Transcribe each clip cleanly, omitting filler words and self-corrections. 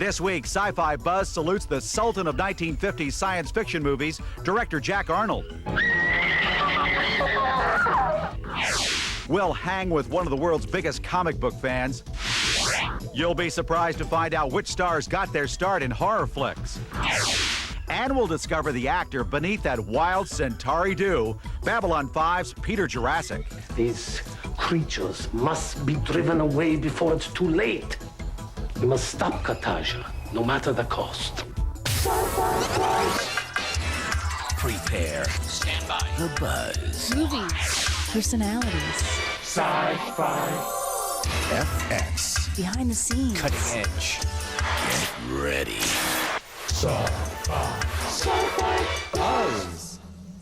This week, Sci-Fi Buzz salutes the Sultan of 1950s science fiction movies, director Jack Arnold. We'll hang with one of the world's biggest comic book fans. You'll be surprised to find out which stars got their start in horror flicks. And we'll discover the actor beneath that wild Centauri dew, Babylon 5's Peter Jurassic. These creatures must be driven away before it's too late. We must stop Kataja, no matter the cost. Prepare. Stand by. The buzz. Movies. Personalities. Sci-Fi. FX. Behind the scenes. Cutting edge. Get ready. Sci-Fi Buzz.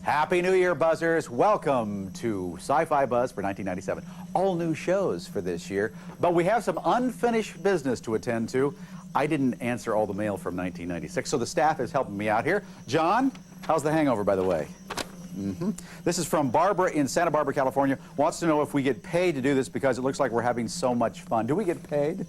Happy New Year, Buzzers. Welcome to Sci-Fi Buzz for 1997. All new shows for this year, but we have some unfinished business to attend to. I didn't answer all the mail from 1996, so the staff is helping me out here. John, how's the hangover, by the way? This is from Barbara in Santa Barbara, California. Wants to know if we get paid to do this because it looks like we're having so much fun. Do we get paid?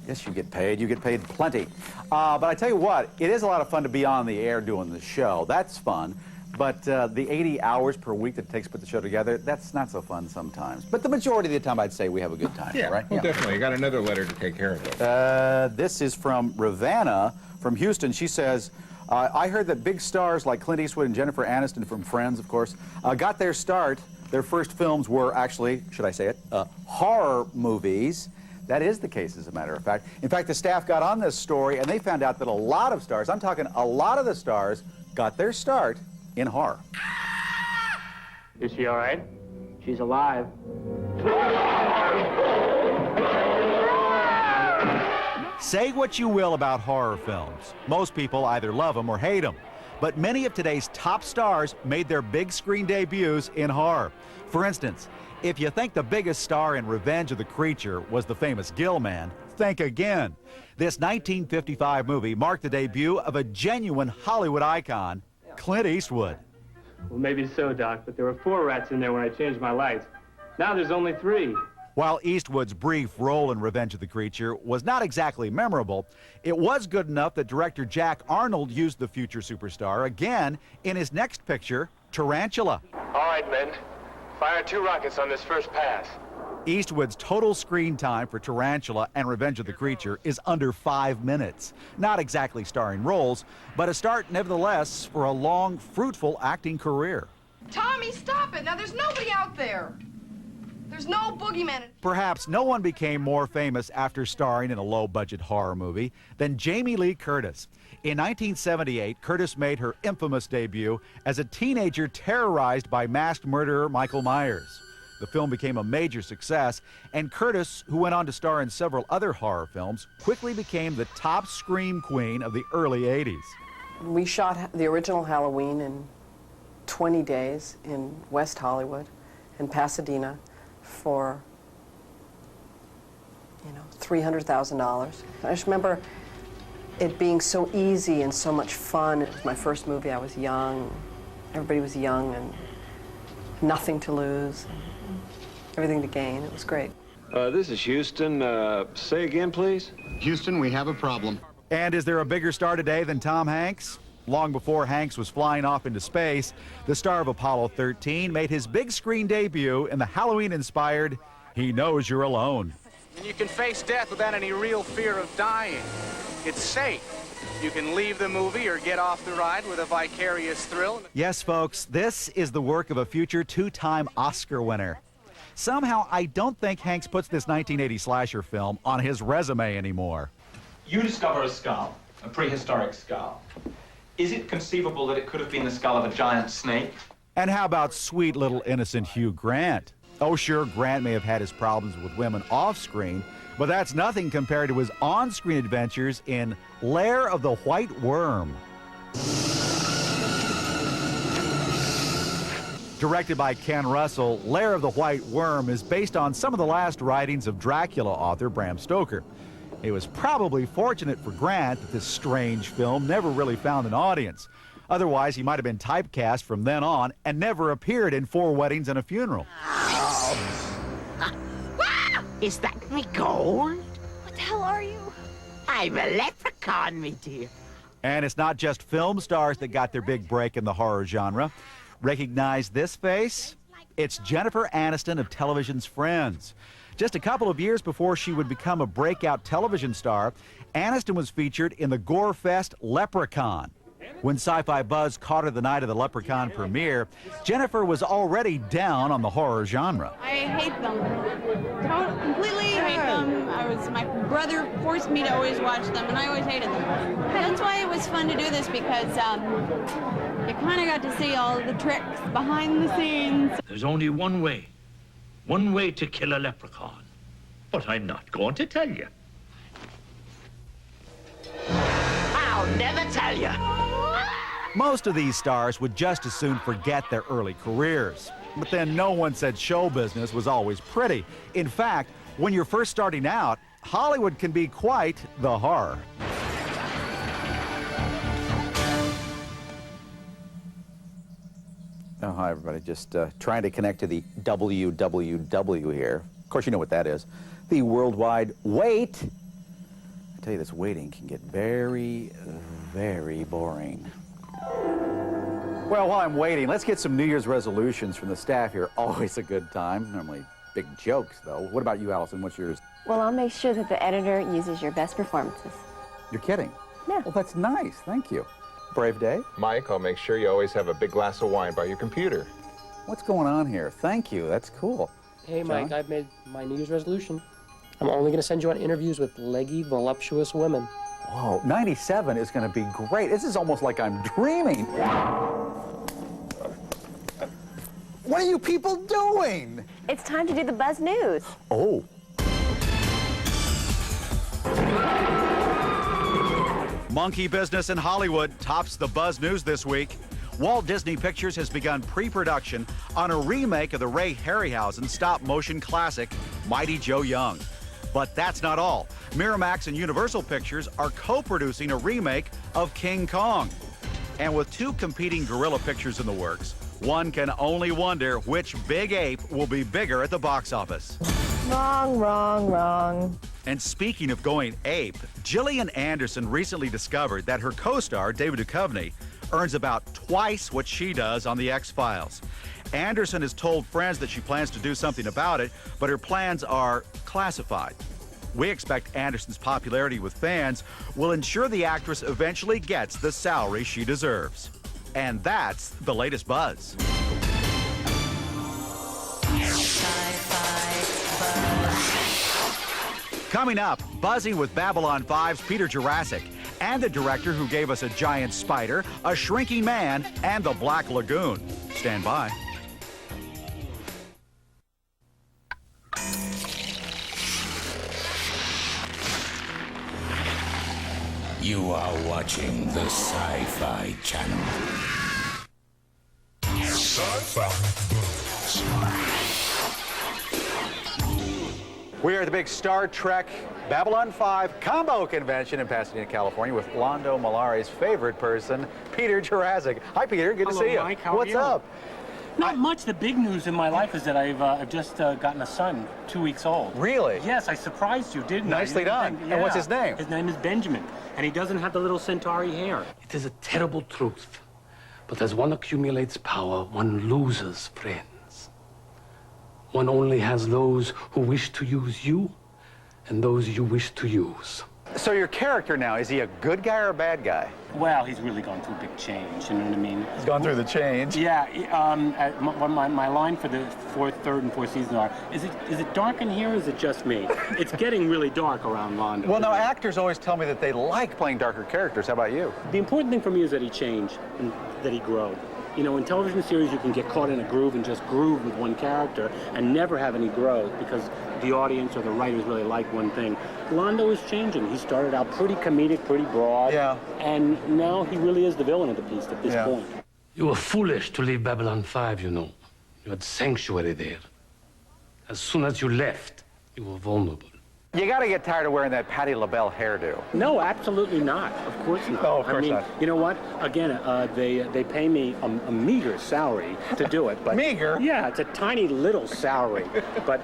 Yes, you get paid. You get paid plenty. But I tell you what, it is a lot of fun to be on the air doing the show. That's fun. But the 80 hours per week that it takes to put the show together, that's not so fun sometimes. But the majority of the time, I'd say we have a good time, right? Well, definitely. You got another letter to take care of. This is from Ravanna from Houston. She says, I heard that big stars like Clint Eastwood and Jennifer Aniston from Friends, of course, got their start. Their first films were actually, should I say it, horror movies. That is the case, as a matter of fact. In fact, the staff got on this story, and they found out that a lot of stars, I'm talking a lot of the stars, got their start in horror. Is she all right? She's alive. Say what you will about horror films. Most people either love them or hate them. But many of today's top stars made their big screen debuts in horror. For instance, if you think the biggest star in Revenge of the Creature was the famous Gill Man, think again. This 1955 movie marked the debut of a genuine Hollywood icon, Clint Eastwood. Well, maybe so, Doc, but there were 4 rats in there when I changed my lights. Now there's only 3. While Eastwood's brief role in Revenge of the Creature was not exactly memorable, it was good enough that director Jack Arnold used the future superstar again in his next picture, Tarantula. All right, men. Fire 2 rockets on this first pass. Eastwood's total screen time for Tarantula and Revenge of the Creature is under 5 minutes. Not exactly starring roles, but a start nevertheless for a long, fruitful acting career. Tommy, stop it! Now there's nobody out there. There's no boogeyman. Perhaps no one became more famous after starring in a low-budget horror movie than Jamie Lee Curtis. In 1978, Curtis made her infamous debut as a teenager terrorized by masked murderer Michael Myers. The film became a major success, and Curtis, who went on to star in several other horror films, quickly became the top scream queen of the early 80s. We shot the original Halloween in 20 days in West Hollywood and Pasadena for, $300,000. I just remember it being so easy and so much fun. It was my first movie. I was young. Everybody was young and nothing to lose, everything to gain. It was great. This is Houston. Say again, please. Houston, we have a problem. And is there a bigger star today than Tom Hanks? Long before Hanks was flying off into space, the star of Apollo 13 made his big screen debut in the Halloween-inspired He Knows You're Alone. And you can face death without any real fear of dying. It's safe. You can leave the movie or get off the ride with a vicarious thrill. Yes, folks, this is the work of a future 2-time Oscar winner. Somehow, I don't think Hanks puts this 1980 slasher film on his resume anymore. You discover a skull, a prehistoric skull. Is it conceivable that it could have been the skull of a giant snake? And how about sweet little innocent Hugh Grant? Oh, sure, Grant may have had his problems with women off-screen, but that's nothing compared to his on-screen adventures in Lair of the White Worm. Directed by Ken Russell, Lair of the White Worm is based on some of the last writings of Dracula author Bram Stoker. It was probably fortunate for Grant that this strange film never really found an audience. Otherwise, he might have been typecast from then on and never appeared in 4 Weddings and a Funeral. Is that my gold? What the hell are you? I'm a leprechaun, me dear. And it's not just film stars that got their big break in the horror genre. Recognize this face? It's Jennifer Aniston of television's Friends. Just a couple of years before she would become a breakout television star, Aniston was featured in the gore-fest Leprechaun. When Sci-Fi Buzz caught her the night of the Leprechaun premiere, Jennifer was already down on the horror genre. I hate them. Completely hate them. My brother forced me to always watch them, and I always hated them. That's why it was fun to do this, because you kind of got to see all the tricks behind the scenes. There's only one way to kill a leprechaun. But I'm not going to tell you. I'll never tell you. Most of these stars would just as soon forget their early careers. But then no one said show business was always pretty. In fact, when you're first starting out, Hollywood can be quite the horror. Oh, hi, everybody. Just trying to connect to the WWW here. Of course, you know what that is. The worldwide wait. I tell you, this waiting can get very, very boring. Well, while I'm waiting, let's get some New Year's resolutions from the staff here. Always a good time. Normally big jokes, though. What about you, Allison? What's yours? Well, I'll make sure that the editor uses your best performances. You're kidding? Yeah. Well, that's nice. Thank you. Brave Dave? Mike, I'll make sure you always have a big glass of wine by your computer. What's going on here? Thank you. That's cool. Hey, John? Mike, I've made my New Year's resolution. I'm only going to send you on interviews with leggy, voluptuous women. Whoa, 97 is going to be great. This is almost like I'm dreaming. What are you people doing? It's time to do the Buzz News. Oh. Monkey business in Hollywood tops the Buzz News this week. Walt Disney Pictures has begun pre-production on a remake of the Ray Harryhausen stop-motion classic, Mighty Joe Young. But that's not all. Miramax and Universal Pictures are co-producing a remake of King Kong. And with two competing gorilla pictures in the works, one can only wonder which big ape will be bigger at the box office. Wrong, wrong, wrong. And speaking of going ape, Gillian Anderson recently discovered that her co-star, David Duchovny, earns about twice what she does on The X-Files. Anderson has told friends that she plans to do something about it, but her plans are classified. We expect Anderson's popularity with fans will ensure the actress eventually gets the salary she deserves. And that's the latest buzz. Coming up, buzzing with Babylon 5's Peter Jurasik and the director who gave us a giant spider, a shrinking man, and the Black Lagoon. Stand by. You are watching the Sci-Fi Channel. Sci-Fi Buzz. We are at the big Star Trek Babylon 5 combo convention in Pasadena, California, with Londo Malari's favorite person, Peter Jurasik. Hi, Peter. Good Hello, to see you. Mike. How are What's you? up? Not much. The big news in my life is that I've just gotten a son, 2 weeks old. Really? Yes, I surprised you, didn't I? Nicely done. Yeah. And what's his name? His name is Benjamin, and he doesn't have the little Centauri hair. It is a terrible truth, but as one accumulates power, one loses friends. One only has those who wish to use you and those you wish to use. So your character now, is he a good guy or a bad guy? Well, he's really gone through a big change, you know what I mean? He's gone through the change. Yeah, my line for the third and fourth season are, is it dark in here or is it just me? It's getting really dark around Londo. Well, now, actors always tell me that they like playing darker characters. How about you? The important thing for me is that he changed and that he grow. You know, in television series, you can get caught in a groove and just groove with one character and never have any growth because the audience or the writers really like one thing. Londo is changing. He started out pretty comedic, pretty broad. Yeah. And now he really is the villain of the piece at this point. You were foolish to leave Babylon 5, you know. You had sanctuary there. As soon as you left, you were vulnerable. You got to get tired of wearing that Patti LaBelle hairdo. No, absolutely not. Of course not. Oh, of course I mean, not. You know what? Again, they pay me a meager salary to do it. But Meager? Yeah, it's a tiny little salary. But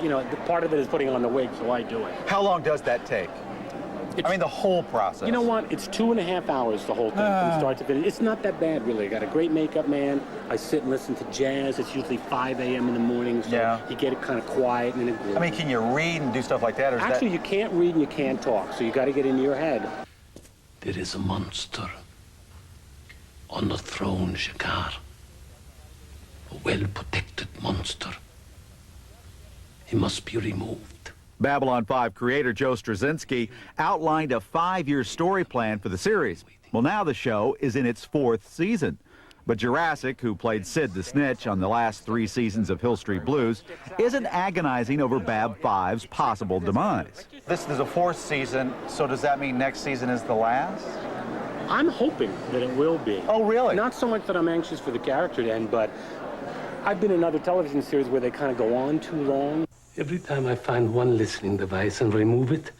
you know, the part of it is putting on the wig, so I do it. How long does that take? I mean, the whole process. You know what? It's 2.5 hours, the whole thing, from start to finish. It's not that bad, really. I got a great makeup man. I sit and listen to jazz. It's usually 5 a.m. in the morning, so you get it kind of quiet and it. I mean, can you read and do stuff like that? Or is Actually, you can't read and you can't talk, so you got to get into your head. There is a monster on the throne, Shakar. A well-protected monster. He must be removed. Babylon 5 creator Joe Straczynski outlined a 5-year story plan for the series. Well, now the show is in its 4th season. But Jurassic, who played Sid the Snitch on the last 3 seasons of Hill Street Blues, isn't agonizing over Bab 5's possible demise. This is the 4th season, so does that mean next season is the last? I'm hoping that it will be. Oh, really? Not so much that I'm anxious for the character to end, but I've been in other television series where they kind of go on too long. Every time I find one listening device and remove it,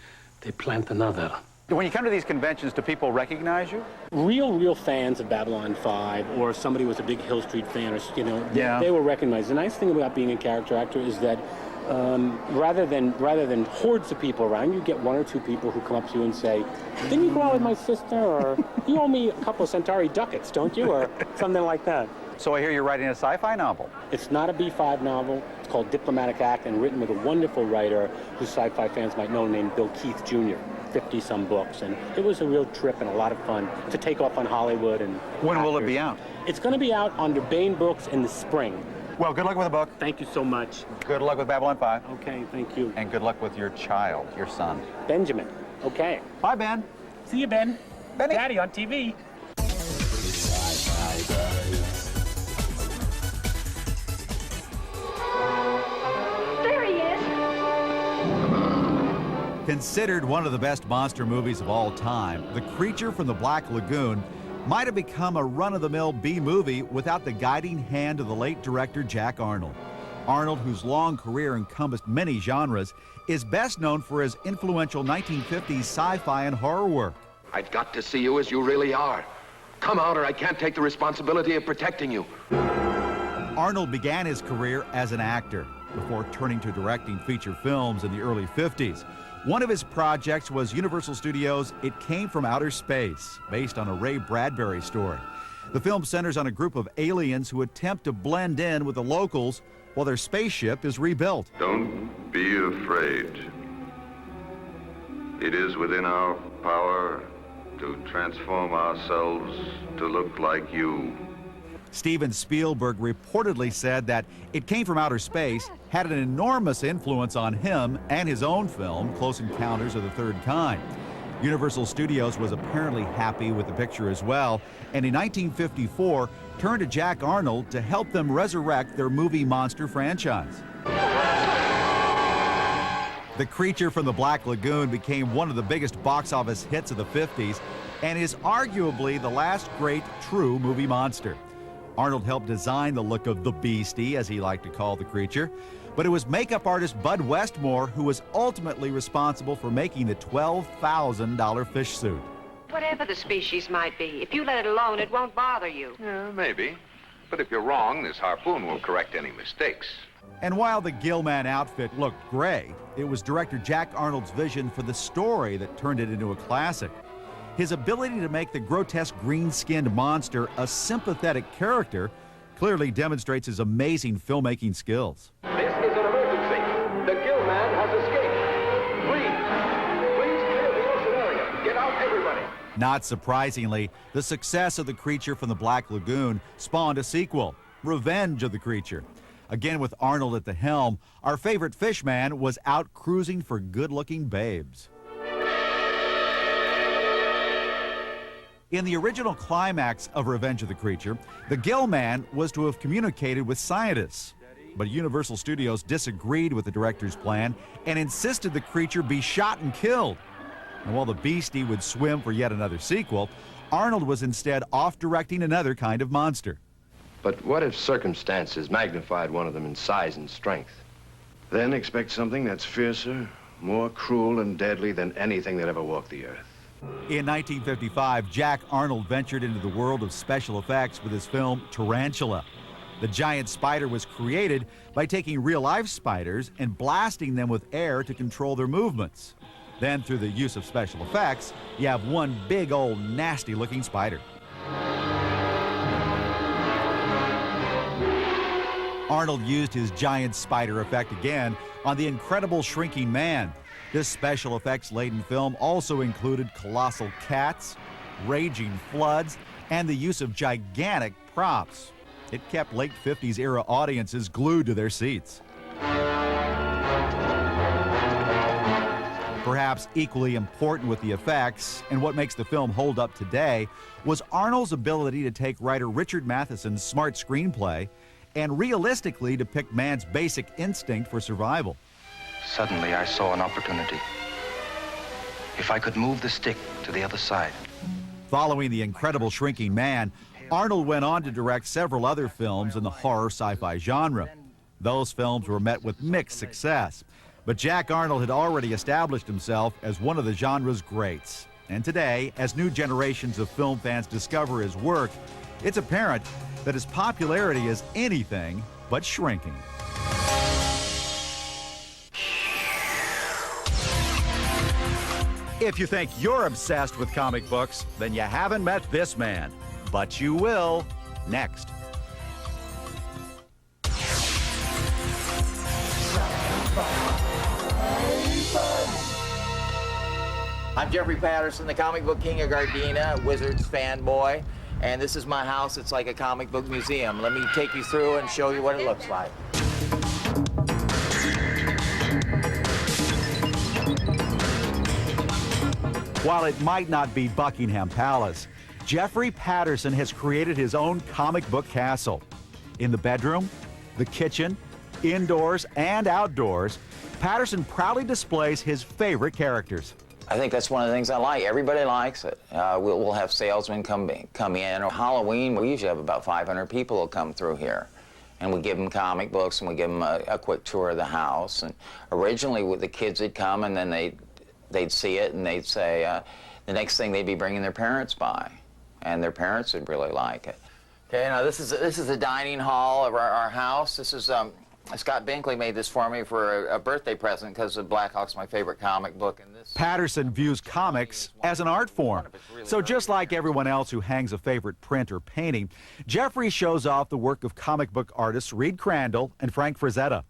they plant another. When you come to these conventions, do people recognize you? Real fans of Babylon 5, or if somebody was a big Hill Street fan, or they will recognize. The nice thing about being a character actor is that rather than hordes of people around, you get 1 or 2 people who come up to you and say, "Didn't you go out with my sister?" or "You owe me a couple of Centauri ducats, don't you?" or something like that. So I hear you're writing a sci-fi novel. It's not a B5 novel. It's called Diplomatic Act and written with a wonderful writer who sci-fi fans might know named Bill Keith Jr. 50-some books, and it was a real trip and a lot of fun to take off on Hollywood. And when will it be out? It's going to be out under Bain Books in the spring. Well, good luck with the book. Thank you so much. Good luck with Babylon 5. Okay, thank you. And good luck with your child, your son. Benjamin. Okay. Bye, Ben. See you, Ben. Benny. Daddy on TV. Considered one of the best monster movies of all time, The Creature from the Black Lagoon might have become a run-of-the-mill B-movie without the guiding hand of the late director Jack Arnold. Arnold, whose long career encompassed many genres, is best known for his influential 1950s sci-fi and horror work. I've got to see you as you really are. Come out or I can't take the responsibility of protecting you. Arnold began his career as an actor before turning to directing feature films in the early 50s. One of his projects was Universal Studios' It Came from Outer Space, based on a Ray Bradbury story. The film centers on a group of aliens who attempt to blend in with the locals while their spaceship is rebuilt. Don't be afraid. It is within our power to transform ourselves to look like you. Steven Spielberg reportedly said that It Came from Outer Space had an enormous influence on him and his own film, Close Encounters of the Third Kind. Universal Studios was apparently happy with the picture as well, and in 1954 turned to Jack Arnold to help them resurrect their movie monster franchise. The Creature from the Black Lagoon became one of the biggest box office hits of the 50s and is arguably the last great true movie monster. Arnold helped design the look of the Beastie, as he liked to call the creature, but it was makeup artist Bud Westmore who was ultimately responsible for making the $12,000 fish suit. Whatever the species might be, if you let it alone, it won't bother you. Yeah, maybe. But if you're wrong, this harpoon will correct any mistakes. And while the Gillman outfit looked great, it was director Jack Arnold's vision for the story that turned it into a classic. His ability to make the grotesque green-skinned monster a sympathetic character clearly demonstrates his amazing filmmaking skills. This is an emergency. The Gillman has escaped. Please clear the ocean area. Get out, everybody. Not surprisingly, the success of The Creature from the Black Lagoon spawned a sequel, Revenge of the Creature. Again, with Arnold at the helm, our favorite fish man was out cruising for good-looking babes. In the original climax of Revenge of the Creature, the Gill Man was to have communicated with scientists. But Universal Studios disagreed with the director's plan and insisted the creature be shot and killed. And while the Beastie would swim for yet another sequel, Arnold was instead off directing another kind of monster. But what if circumstances magnified one of them in size and strength? Then expect something that's fiercer, more cruel and deadly than anything that ever walked the earth. In 1955, Jack Arnold ventured into the world of special effects with his film Tarantula. The giant spider was created by taking real-life spiders and blasting them with air to control their movements. Then through the use of special effects, you have one big old nasty looking spider. Arnold used his giant spider effect again on The Incredible Shrinking Man. This special effects-laden film also included colossal cats, raging floods, and the use of gigantic props. It kept late 50s era audiences glued to their seats. Perhaps equally important with the effects, and what makes the film hold up today, was Arnold's ability to take writer Richard Matheson's smart screenplay and realistically depict man's basic instinct for survival. Suddenly, I saw an opportunity. If I could move the stick to the other side. Following The Incredible Shrinking Man, Arnold went on to direct several other films in the horror sci-fi genre. Those films were met with mixed success, but Jack Arnold had already established himself as one of the genre's greats. And today, as new generations of film fans discover his work, it's apparent that his popularity is anything but shrinking. If you think you're obsessed with comic books, then you haven't met this man. But you will, next. I'm Jeffrey Patterson, the comic book king of Gardena, Wizards fanboy, and this is my house. It's like a comic book museum. Let me take you through and show you what it looks like. While it might not be Buckingham Palace, Jeffrey Patterson has created his own comic book castle. In the bedroom, the kitchen, indoors and outdoors, Patterson proudly displays his favorite characters. I think that's one of the things I like. Everybody likes it. We'll have salesmen come in. Or Halloween, we usually have about 500 people who come through here. And we give them comic books and we give them a quick tour of the house. And originally the kids would come and then they'd see it and they'd say, the next thing they'd be bringing their parents by. And their parents would really like it. Okay, now this is the dining hall of our house. This is, Scott Binkley made this for me for a birthday present because Black Hawk's my favorite comic book. And this Patterson views comics as an art form. So just like everyone else who hangs a favorite print or painting, Jeffrey shows off the work of comic book artists Reed Crandall and Frank Frazetta.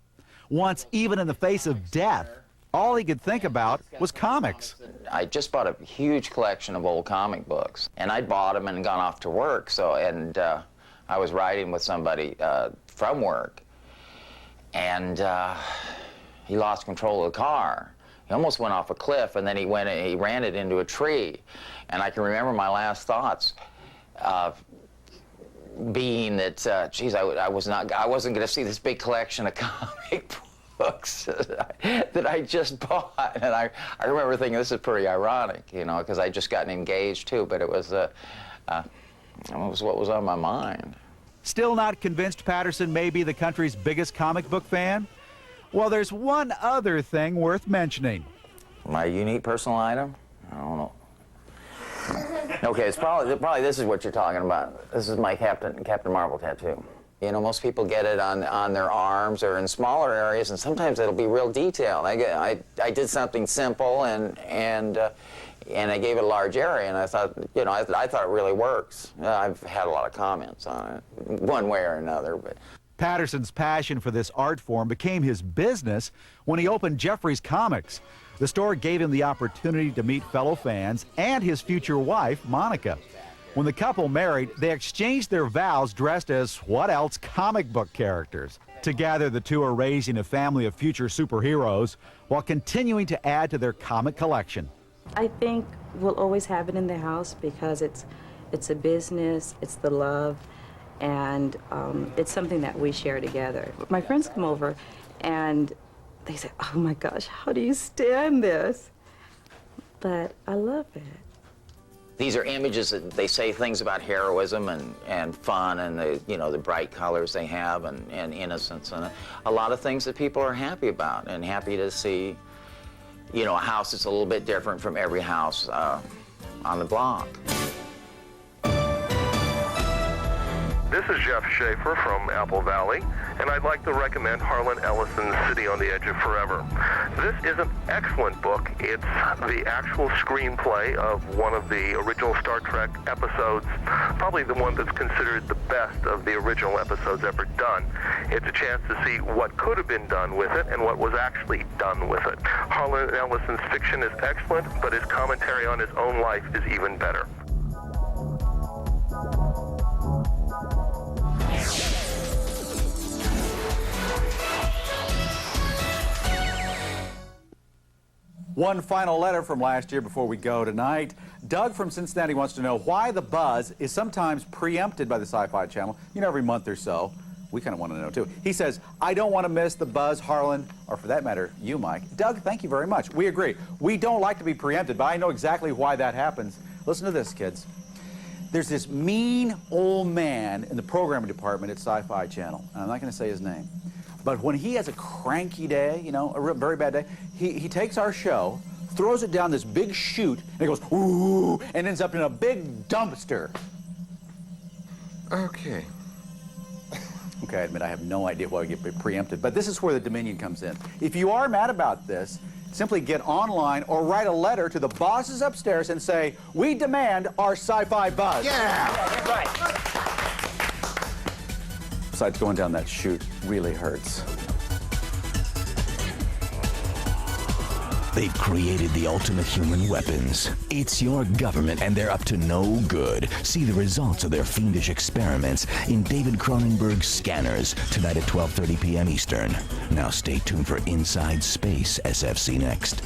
Once, even in the face of death, all he could think about was comics. I just bought a huge collection of old comic books, and I'd bought them and gone off to work. And I was riding with somebody from work, and he lost control of the car. He almost went off a cliff, and then he ran it into a tree. And I can remember my last thoughts being that, geez, I wasn't going to see this big collection of comic books that I just bought. And I remember thinking, this is pretty ironic, you know, because I'd just gotten engaged too, but it was what was on my mind. Still not convinced Patterson may be the country's biggest comic book fan? Well, there's one other thing worth mentioning. My unique personal item? I don't know. Okay, it's probably this is what you're talking about. This is my Captain Marvel tattoo. You know, most people get it on their arms or in smaller areas, and sometimes it'll be real detailed. I did something simple and I gave it a large area, and I thought, you know, I thought it really works. I've had a lot of comments on it, one way or another, but. Patterson's passion for this art form became his business when he opened Jeffrey's Comics. The store gave him the opportunity to meet fellow fans and his future wife, Monica. When the couple married, they exchanged their vows dressed as, what else, comic book characters. Together, the two are raising a family of future superheroes while continuing to add to their comic collection. I think we'll always have it in the house because it's a business, it's the love, and it's something that we share together. My friends come over and they say, oh my gosh, how do you stand this? But I love it. These are images that they say things about heroism and fun and the bright colors they have and innocence and a lot of things that people are happy about and happy to see, you know, a house that's a little bit different from every house on the block. This is Jeff Schaefer from Apple Valley, and I'd like to recommend Harlan Ellison's City on the Edge of Forever. This is an excellent book. It's the actual screenplay of one of the original Star Trek episodes, probably the one that's considered the best of the original episodes ever done. It's a chance to see what could have been done with it and what was actually done with it. Harlan Ellison's fiction is excellent, but his commentary on his own life is even better. One final letter from last year before we go tonight. Doug from Cincinnati wants to know why the buzz is sometimes preempted by the Sci-Fi Channel, every month or so. We kind of want to know, too. He says, I don't want to miss the buzz, Harlan, or for that matter, you, Mike. Doug, thank you very much. We agree. We don't like to be preempted, but I know exactly why that happens. Listen to this, kids. There's this mean old man in the programming department at Sci-Fi Channel, and I'm not going to say his name. But when he has a cranky day, a very bad day, he takes our show, throws it down this big chute, and it goes, ooh, and ends up in a big dumpster. Okay. Okay, I admit I have no idea why we get preempted, but this is where the Dominion comes in. If you are mad about this, simply get online or write a letter to the bosses upstairs and say, we demand our Sci-Fi Buzz. Yeah! That's right. Besides, going down that chute really hurts. They've created the ultimate human weapons. It's your government, and they're up to no good. See the results of their fiendish experiments in David Cronenberg's Scanners, tonight at 12:30 p.m. Eastern. Now stay tuned for Inside Space SFC next.